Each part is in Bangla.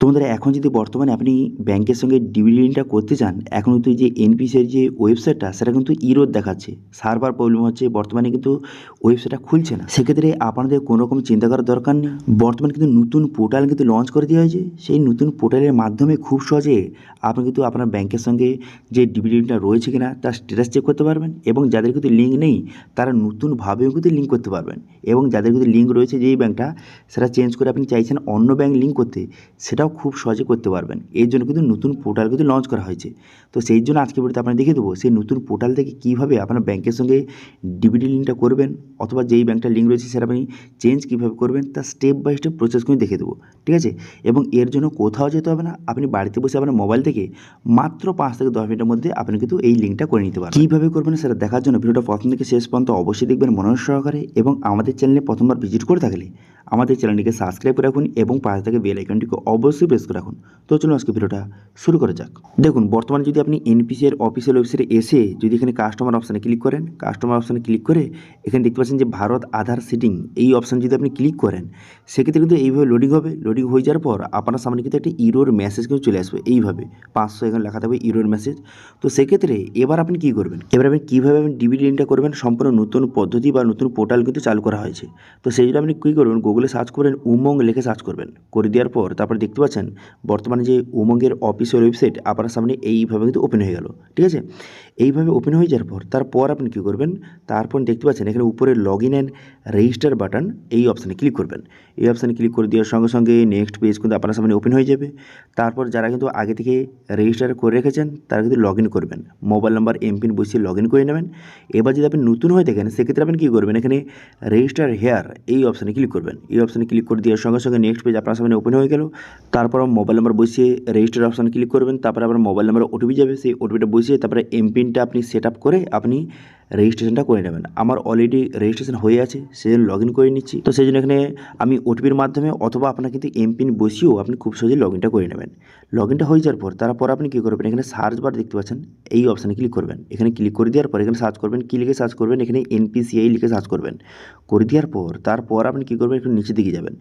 বন্ধুরা এখন যদি বর্তমানে আপনি ব্যাংকের সঙ্গে ডিবিটি লিঙ্কটা করতে চান, এখন কিন্তু যে এনপিসিআই যে ওয়েবসাইটটা সেটা কিন্তু ইরর দেখাচ্ছে, সার্ভার প্রবলেম হচ্ছে, বর্তমানে কিন্তু ওয়েবসাইটটা খুলছে না। সেক্ষেত্রে আপনাদের কোনো রকম চিন্তা করার দরকার নেই। বর্তমানে কিন্তু নতুন পোর্টাল কিন্তু লঞ্চ করে দেওয়া হয়েছে। সেই নতুন পোর্টালের মাধ্যমে খুব সহজে আপনি কিন্তু আপনার ব্যাংকের সঙ্গে যে ডিবিটি লিঙ্কটা রয়েছে কিনা তার স্ট্যাটাস চেক করতে পারবেন, এবং যাদের কিন্তু লিঙ্ক নেই তারা নতুনভাবেও কিন্তু লিঙ্ক করতে পারবেন, এবং যাদের কিন্তু লিঙ্ক রয়েছে যেই ব্যাংকটা সেটা চেঞ্জ করে আপনি চাইছেন অন্য ব্যাংক লিঙ্ক করতে, সেটাও খুব সহজে করতে পারবেন। এর জন্য কিন্তু নতুন পোর্টাল কিন্তু লঞ্চ করা হয়েছে। তো সেই জন্য আজকে ভিডিওতে আপনাকে দেখিয়ে দেবো সেই নতুন পোর্টাল থেকে কীভাবে আপনার ব্যাংকের সঙ্গে ডিবিটি লিঙ্কটা করবেন, অথবা যেই ব্যাংকটার লিঙ্ক রয়েছে সেটা আপনি চেঞ্জ কীভাবে করবেন তার স্টেপ বাই স্টেপ প্রসেস কিন্তু দেখিয়ে দেবো, ঠিক আছে। এবং এর জন্য কোথাও যেতে হবে না, আপনি বাড়িতে বসে আপনার মোবাইল থেকে মাত্র 5 থেকে 10 মিনিটের মধ্যে আপনি কিন্তু এই লিঙ্কটা করে নিতে পারবেন। কীভাবে করবেন সেটা দেখার জন্য ভিডিওটা প্রথম থেকে শেষ পর্যন্ত অবশ্যই দেখবেন মনোযোগ সহকারে, এবং আমাদের চ্যানেলে প্রথমবার ভিজিট করে থাকলে আমাদের চ্যানেলটিকে সাবস্ক্রাইব করে রাখুন এবং পাশে থেকে বেল আইকনটিকে অবশ্যই প্রেস করে রাখুন। তো চলুন আজকে ভিডিওটা শুরু করা যাক। দেখুন, বর্তমানে যদি আপনি এনপিসিআই অফিসিয়াল ওয়েবসাইটে এসে যদি এখানে কাস্টমার অপশানে ক্লিক করেন, কাস্টমার অপশানে ক্লিক করে এখানে দেখতে পাচ্ছেন যে ভারত আধার সিটিং, এই অপশান যদি আপনি ক্লিক করেন সেক্ষেত্রে কিন্তু এইভাবে লোডিং হবে। লোডিং হয়ে যাওয়ার পর আপনার সামনে কিন্তু একটা ইরোর মেসেজ কিন্তু চলে আসবে, এইভাবে 500 এখানে লেখা থাকবে ইরোর মেসেজ। তো সেক্ষেত্রে এবার আপনি কী করবেন, এবার আপনি কীভাবে আপনি ডিবিটি লিঙ্কটা করবেন, সম্পূর্ণ নতুন পদ্ধতি বা নতুন পোর্টাল কিন্তু চালু করা হয়েছে। তো সেই জন্য আপনি কী করবেন, গুগলে সার্চ করবেন, উমঙ্গ লিখে সার্চ করবেন, করে দেওয়ার পর তারপরে দেখতে পাচ্ছেন বর্তমানে যে উমঙ্গের অফিসিয়াল ওয়েবসাইট আপনার সামনে এইভাবে কিন্তু ওপেন হয়ে গেল, ঠিক আছে। এইভাবে ওপেন হয়ে যাওয়ার পর তারপর আপনি কী করবেন, তারপর দেখতে পাচ্ছেন এখানে উপরে log in and register button, এই অপশানে ক্লিক করবেন। এই অপশানে ক্লিক করে দেওয়ার সঙ্গে সঙ্গে নেক্সট পেজ কিন্তু আপনার সামনে ওপেন হয়ে যাবে। তারপর যারা কিন্তু আগে থেকে রেজিস্টার করে রেখেছেন তারা কিন্তু লগ ইন করবেন, মোবাইল নাম্বার এমপিন বসিয়ে লগ ইন করে নেবেন। এবার যদি আপনি নতুন হয়ে থাকেন সেক্ষেত্রে আপনি কী করবেন, এখানে রেজিস্টার হেয়ার এই অপশানে ক্লিক করবেন। এই অপশানে ক্লিক করে দেওয়ার সঙ্গে সঙ্গে নেক্সট পেজ আপনার সামনে ওপেন হয়ে গেল। তারপর মোবাইল নাম্বার বসিয়ে রেজিস্টার অপশানে ক্লিক করবেন, তারপরে আপনার মোবাইল নাম্বারে ওটিপি যাবে, সেই ওটিপিটা বসিয়ে তারপরে এমপিনটা আপনি সেট আপ করে আপনি রেজিস্ট্রেশনটা করে নেবেন। আমার অলরেডি রেজিস্ট্রেশন হয়ে আছে, সেই জন্য লগ ইন করে নিচ্ছি। তো সেই জন্য এখানে আমি ওটিপির মাধ্যমে অথবা আপনার কিন্তু এমপিন বসিয়েও আপনি খুব সহজে লগ ইনটা করে নেবেন। লগ ইনটা হয়ে যাওয়ার পর তারপর আপনি কী করবেন, এখানে সার্চ বার দেখতে পাচ্ছেন, এই অপশানে ক্লিক করবেন। এখানে ক্লিক করে দেওয়ার পর এখানে সার্চ করবেন, কী লিখে সার্চ করবেন, এখানে এনপিসিআই লিখে সার্চ করবেন। করে দেওয়ার পর তারপর আপনি কী করবেন, একটু নিচের দিকে যাবেন।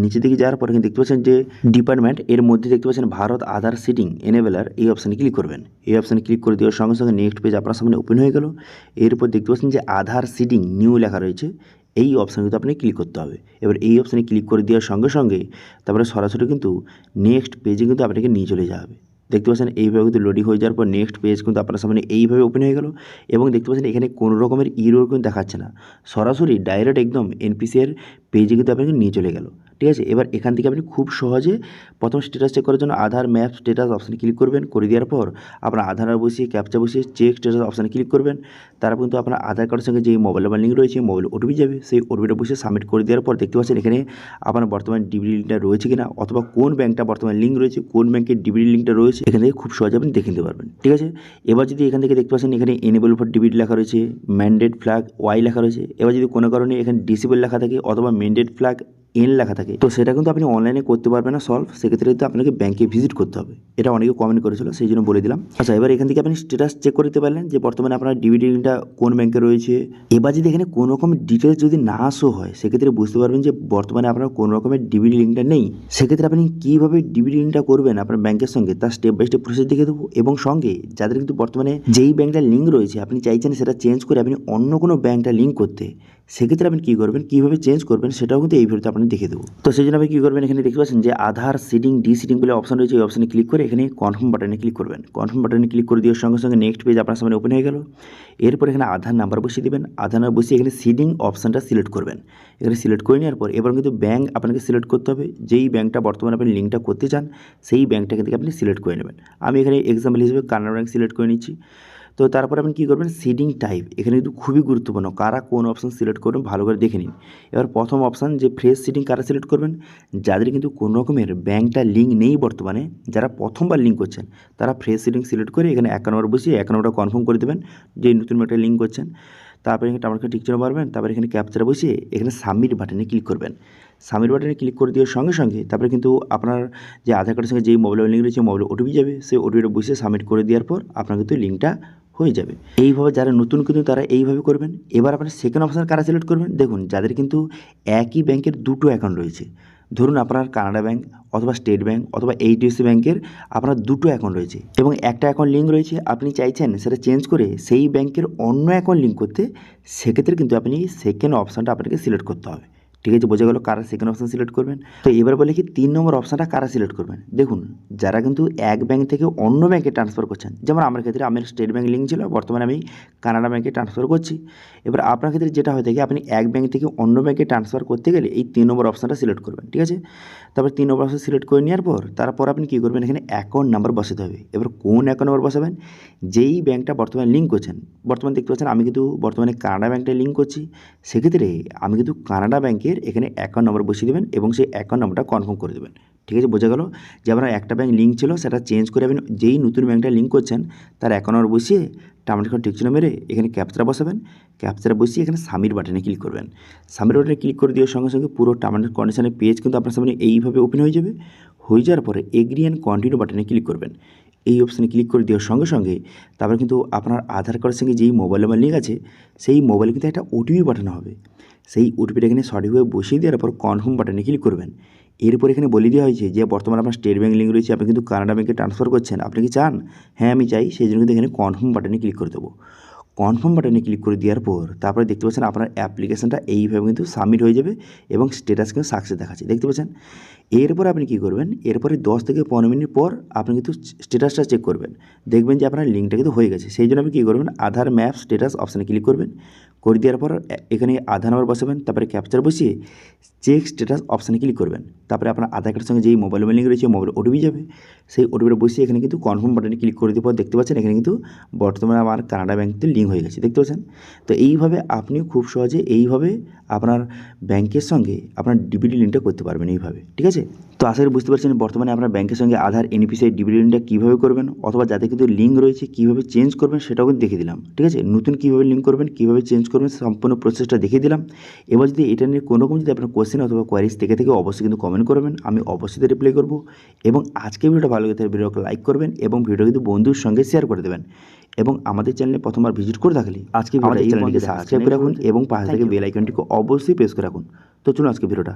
নিচের দিকে যাওয়ার পর এখানে দেখতে পাচ্ছেন যে ডিপার্টমেন্ট, এর মধ্যে দেখতে পাচ্ছেন ভারত আধার সিটিং এনেবেলার, এই অপশানে ক্লিক করবেন। এই অপশানে ক্লিক করে দেওয়ার সঙ্গে সঙ্গে নেক্সট পেজ আপনার সামনে ওপেন হয়ে গেল। এরপর দেখতে পাচ্ছেন যে আধার সিটিং নিউ লেখা রয়েছে, এই অপশানে কিন্তু আপনি ক্লিক করতে হবে। এবার এই অপশানে ক্লিক করে দেওয়ার সঙ্গে সঙ্গে তারপরে সরাসরি কিন্তু নেক্সট পেজে কিন্তু আপনাকে নিয়ে চলে যাবে। দেখতে পাচ্ছেন এইভাবে কিন্তু লোডিং হয়ে যাওয়ার পর নেক্সট পেজ কিন্তু আপনার সামনে এইভাবে ওপেন হয়ে গেল, এবং দেখতে পাচ্ছেন এখানে কোনো রকমের ইরর কিন্তু দেখাচ্ছে না, সরাসরি ডাইরেক্ট একদম এনপিসিআইয়ের পেজে কিন্তু আপনাকে নিয়ে চলে গেল, ঠিক আছে। এবার এখান থেকে আপনি খুব সহজে প্রথম স্ট্যাটাস চেক করার জন্য আধার ম্যাপ স্ট্যাটাস অপশানে ক্লিক করবেন। করে দেওয়ার পর আপনার আধার বসিয়ে ক্যাপচা বসিয়ে চেক স্ট্যাটাস অপশানে ক্লিক করবেন। তারপর কিন্তু আপনার আধার কার্ডের সঙ্গে যে মোবাইল নাম্বার লিঙ্ক রয়েছে মোবাইল ওটিপি যাবে, সেই ওটিপিটা বসিয়ে সাবমিট করে দেওয়ার পর দেখতে পাচ্ছেন এখানে আপনার বর্তমানে ডিবিটি লিঙ্কটা রয়েছে কিনা, অথবা কোন ব্যাংকটা বর্তমানে লিঙ্ক রয়েছে, কোন ব্যাংকের ডিবিটি লিঙ্কটা রয়েছে, এখান থেকে খুব সহজে আপনি দেখে নিতে পারবেন, ঠিক আছে। এবার যদি এখান থেকে দেখতে পাচ্ছেন এখানে এনেবল ফর ডিবিটি লেখা রয়েছে, ম্যান্ডেট ফ্ল্যাগ ওয়াই লেখা রয়েছে। এবার যদি কোনো কারণে এখানে ডিসেবল লেখা থাকে অথবা ম্যান্ডেট ফ্ল্যাগ এন লেখা থাকে, তো সেটা কিন্তু আপনি অনলাইনে করতে পারবেন না সলভ, সেক্ষেত্রে কিন্তু আপনাকে ব্যাংকে ভিজিট করতে হবে। এটা অনেকে কমেন্ট করেছিল, সেই জন্য বলে দিলাম। আচ্ছা, এবার এখান থেকে আপনি স্ট্যাটাস চেক করে দিতে পারলেন যে বর্তমানে আপনার ডিবিটি লিঙ্কটা কোন ব্যাংকে রয়েছে। এবার যদি এখানে কোনো রকম ডিটেলস যদি না শো হয় সেক্ষেত্রে বুঝতে পারবেন যে বর্তমানে আপনার কোনো রকমের ডিবিটি লিঙ্কটা নেই। সেক্ষেত্রে আপনি কীভাবে ডিবিটি লিঙ্কটা করবেন আপনার ব্যাংকের সঙ্গে তার স্টেপ বাই স্টেপ প্রসেস দেখে দেবো, এবং সঙ্গে যাদের কিন্তু বর্তমানে যেই ব্যাংকটার লিঙ্ক রয়েছে আপনি চাইছেন সেটা চেঞ্জ করে আপনি অন্য কোনো ব্যাংকটা লিঙ্ক করতে, সেক্ষেত্রে আপনি কী করবেন, কীভাবে চেঞ্জ করবেন সেটাও কিন্তু এই ভিডিওতে আপনি দেখে দেবো। তো সেই জন্য আপনি কী করবেন, এখানে দেখতে পাচ্ছেন যে আধার সিটিং ডি সিটিং বলে অপশন রয়েছে, এই অপশানে ক্লিক করে এখানে কনফার্ম বাটনে ক্লিক করবেন। কনফার্ম বাটনে ক্লিক করে দেওয়ার সঙ্গে সঙ্গে নেক্সট পেজ আপনার সামনে ওপেন হয়ে গেল। এরপর এখানে আধার নাম্বার বসিয়ে দেবেন, আধার নাম্বার বসিয়ে এখানে সিটিং অপশানটা সিলেক্ট করবেন। এখানে সিলেক্ট করে নেওয়ার পর এবার কিন্তু ব্যাংক আপনাকে সিলেক্ট করতে হবে, যেই ব্যাংকটা বর্তমানে আপনি লিঙ্কটা করতে চান সেই ব্যাংকটাকে থেকে আপনি সিলেক্ট করে নেবেন। আমি এখানে এক্সাম্পল হিসেবে কানাড়া ব্যাংক সিলেক্ট করে নিচ্ছি। তো তারপর আপনি কী করবেন, সিডিং টাইপ, এখানে কিন্তু খুবই গুরুত্বপূর্ণ, কারা কোন অপশান সিলেক্ট করবেন ভালো করে দেখে নিন। এবার প্রথম অপশান যে ফ্রেশ সিডিং কারা সিলেক্ট করবেন, যাদের কিন্তু কোনো রকমের ব্যাংকটা লিঙ্ক নেই বর্তমানে, যারা প্রথমবার লিঙ্ক করছেন তারা ফ্রেশ সিডিং সিলেক্ট করে এখানে এক নম্বর বসিয়ে এক নম্বরটা কনফার্ম করে দেবেন যে নতুন একটা লিঙ্ক করছেন। তারপরে এখানে টামারকে টিক চিহ্ন মারবেন, তারপরে এখানে ক্যাপচার বসিয়ে এখানে সাবমিট বাটনে ক্লিক করবেন। সাবমিট বাটনে ক্লিক করে দেওয়ার সঙ্গে সঙ্গে তারপরে কিন্তু আপনার যে আধার কার্ডের সঙ্গে যেই মোবাইল লিঙ্ক রয়েছে মোবাইলে ওটিপি যাবে, সেই ওটিপিটা বসিয়ে সাবমিট করে দেওয়ার পর আপনার কিন্তু লিঙ্কটা হয়ে যাবে। এইভাবে যারা নতুন কিন্তু তারা এইভাবে করবেন। এবার আপনার সেকেন্ড অপশান কারা সিলেক্ট করবেন, দেখুন যাদের কিন্তু একই ব্যাংকের দুটো অ্যাকাউন্ট রয়েছে, ধরুন আপনার কানাডা ব্যাংক অথবা স্টেট ব্যাংক অথবা এইচডিএফসি ব্যাংকের আপনার দুটো অ্যাকাউন্ট রয়েছে এবং একটা অ্যাকাউন্ট লিঙ্ক রয়েছে, আপনি চাইছেন সেটা চেঞ্জ করে সেই ব্যাংকের অন্য অ্যাকাউন্ট লিঙ্ক করতে। সেক্ষেত্রে কিন্তু আপনি সেকেন্ড অপশানটা আপনাকে সিলেক্ট করতে হবে। ঠিক আছে, বোঝা গেল কারা সেকেন্ড অপশান সিলেক্ট করবেন। তো এবার বলে কি 3 নম্বর অপশানটা কারা সিলেক্ট করবেন। দেখুন, যারা কিন্তু এক ব্যাংক থেকে অন্য ব্যাংকে ট্রান্সফার করছেন, যেমন আমার ক্ষেত্রে আমার স্টেট ব্যাংক লিঙ্ক ছিল, বর্তমানে আমি কানাডা ব্যাংকে ট্রান্সফার করছি। এবার আপনার ক্ষেত্রে যেটা হয়ে থাকে, আপনি এক ব্যাংক থেকে অন্য ব্যাংকে ট্রান্সফার করতে গেলে এই 3 নম্বর অপশানটা সিলেক্ট করবেন। ঠিক আছে, তারপর 3 নম্বর অপশান সিলেক্ট করে নেওয়ার পর তারপর আপনি কী করবেন, এখানে অ্যাকাউন্ট নাম্বার বসাতে হবে। এবার কোন অ্যাকাউন্ট নাম্বার বসাবেন, যেই ব্যাংকটা বর্তমানে লিঙ্ক করছেন। বর্তমানে দেখতে পাচ্ছেন আমি কিন্তু বর্তমানে কানাডা ব্যাংকটা লিঙ্ক করছি, সেক্ষেত্রে আমি কিন্তু কানাডা ব্যাংকের এখানে অ্যাকাউন্ট নাম্বার বসিয়ে দেবেন এবং সেই অ্যাকাউন্ট নাম্বারটা কনফার্ম করে দেবেন। ঠিক আছে, বোঝা গেল যে আপনার একটা ব্যাংক লিঙ্ক ছিল সেটা চেঞ্জ করে আপনি যেই নতুন ব্যাংকটা লিঙ্ক করছেন তার অ্যাকাউন্ট নাম্বার বসিয়ে টার্মিনেশন টিকচিহ্ন মেরে এখানে ক্যাপচারা বসাবেন। ক্যাপচারা বসিয়ে এখানে সাবমিট বাটনে ক্লিক করবেন। সাবমিট বাটনে ক্লিক করে দেওয়ার সঙ্গে সঙ্গে পুরো টার্ম অ্যান্ড কন্ডিশনের পেজ কিন্তু আপনার সামনে এইভাবে ওপেন হয়ে যাবে। হয়ে যাওয়ার পরে এগ্রি অ্যান্ড কন্টিনিউ বাটনে ক্লিক করবেন। এই অপশানে ক্লিক করে দেওয়ার সঙ্গে সঙ্গে তারপরে কিন্তু আপনার আধার কার্ডের সঙ্গে যেই মোবাইল নাম্বার লিঙ্ক আছে সেই মোবাইলে কিন্তু একটা ওটিপি পাঠানো হবে। সেই ওটিপিটা এখানে সঠিকভাবে বসিয়ে দেওয়ার পর কনফার্ম বাটনে ক্লিক করবেন। এরপর এখানে বলে দেওয়া হয়েছে যে বর্তমানে আপনার স্টেট ব্যাংক লিঙ্ক রয়েছে, আপনি কিন্তু কানাডা ব্যাংকে ট্রান্সফার করছেন, আপনি কি চান? হ্যাঁ আমি চাই। সেই জন্য কিন্তু এখানে কনফার্ম বাটনে ক্লিক করে দেবো। কনফার্ম বাটনে ক্লিক করে দেওয়ার পর তারপরে দেখতে পাচ্ছেন আপনার অ্যাপ্লিকেশনটা এইভাবে কিন্তু সাবমিট হয়ে যাবে এবং স্ট্যাটাস কিন্তু সাকসেস দেখাচ্ছে, দেখতে পাচ্ছেন। এরপর আপনি কী করবেন, এরপরে 10 থেকে 15 মিনিট পর আপনি কিন্তু স্ট্যাটাসটা চেক করবেন, দেখবেন যে আপনার লিঙ্কটা কিন্তু হয়ে গেছে। সেই জন্য আপনি কী করবেন, আধার ম্যাপ স্ট্যাটাস অপশানে ক্লিক করবেন। করে দেওয়ার পর এখানে আধার নাম্বার বসাবেন, তারপরে ক্যাপচার বসিয়ে চেক স্ট্যাটাস অপশানে ক্লিক করবেন। তারপরে আপনার আধার কার্ডের সঙ্গে যেই মোবাইল লিঙ্ক রয়েছে মোবাইল ওটিপি যাবে, সেই ওটিপিটা বসিয়ে এখানে কিন্তু কনফার্ম বাটনে ক্লিক করে দেওয়ার পর দেখতে পাচ্ছেন এখানে কিন্তু বর্তমানে আমার কানাডা ব্যাংকতে লিঙ্ক হয়ে গেছে, দেখতে পাচ্ছেন। তো এইভাবে আপনিও খুব সহজে এইভাবে আপনার ব্যাংকের সঙ্গে আপনার ডিবিটি লিঙ্কটা করতে পারবেন এইভাবে। ঠিক আছে, তো আশা করি বুঝতে পারছেন বর্তমানে আপনার ব্যাংকের সঙ্গে আধার এনপিসিআই ডিবিটি লিঙ্কটা কীভাবে করবেন, অথবা যাদের কিন্তু লিঙ্ক রয়েছে কীভাবে চেঞ্জ করবেন সেটাও কিন্তু দেখিয়ে দিলাম। ঠিক আছে, নতুন কীভাবে লিঙ্ক করবেন, কীভাবে চেঞ্জ করবেন, সম্পূর্ণ প্রসেসটা দেখিয়ে দিলাম। এবার যদি এটা নিয়ে কোনো রকম যদি আপনার কোয়েশ্চেন অথবা কোয়ারিজ থেকে অবশ্যই কিন্তু কমেন্ট করবেন, আমি অবশ্যই রিপ্লাই করব। এবং আজকে ভিডিওটা ভালো লাগে ভিডিওকে লাইক করবেন এবং ভিডিও কিন্তু বন্ধুর সঙ্গে শেয়ার করে দেবেন। এবং আমাদের চ্যানেলে প্রথমবার ভিজিট করে থাকলে আজকে আমাদের চ্যানেলটিকে সাবস্ক্রাইব করে রাখুন এবং পাশে থেকে বেল আইকনটিকে অবশ্যই প্রেস করে রাখুন। তো চলুন আজকে ভিডিওটা